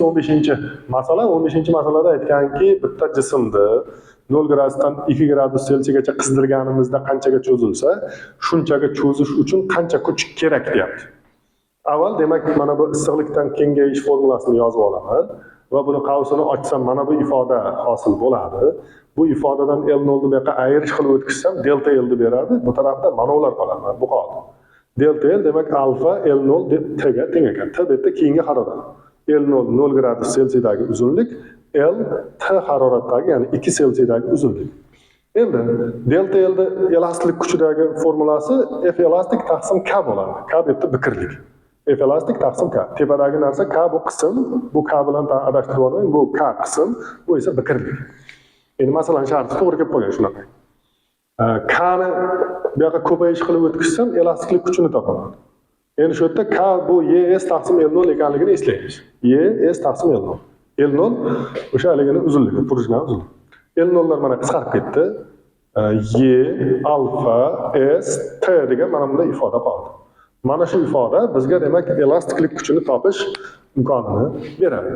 15-masala. 15-masalada aytganki, bitta jismni 0 gradusdan 2 gradus Selsigacha qizdirganimizda qanchaga cho'zilsa, shunchaga cho'zish uchun qancha kuch kerak deyapti. Avval demak mana bu issiqlikdan kengayish formulasini yozib olaman va buni qavsini ochsam mana bu ifoda hosil bo'ladi. Bu ifodadan L0 ni bu yoqqa ayirish qilib o'tkazsam delta L deb beradi. Bu tarafda manolar qoladi. Bu qoldi. Delta L demak alfa L0 T ga teng ekan. T bu yerda keyingi harorat. L0 0 gradus Selsiyadagi uzunlik, L T haroratdagi, ya'ni 2 Selsiyadagi uzunlik. Endi delta L da elastiklik kuchidagi formulasi F elastik taqsim K bo'ladi. K bu yerda biqirlik. F elastik taqsim K. Tepadagi narsa K bu qism, bu K bilan adashtirib olmang, bu K qism, bu esa biqirlik. Endi masalan sharti to'g'ri kelib qolgan shunaqa. K ni bu yoqqa ko'payish qilib o'tkazsam elastiklik kuchini topaman. Endi shu yerda K bu YS taqsim L0 ekanligini eslaymiz. YS taqsim L0. L0 o'sha haligini uzunligi, purujna uzunligi. L0lar mana qisqarib ketdi. Y alfa S T degan mana bunda ifoda qoldi. Mana shu ifoda bizga demak elastiklik kuchini topish imkonini beradi.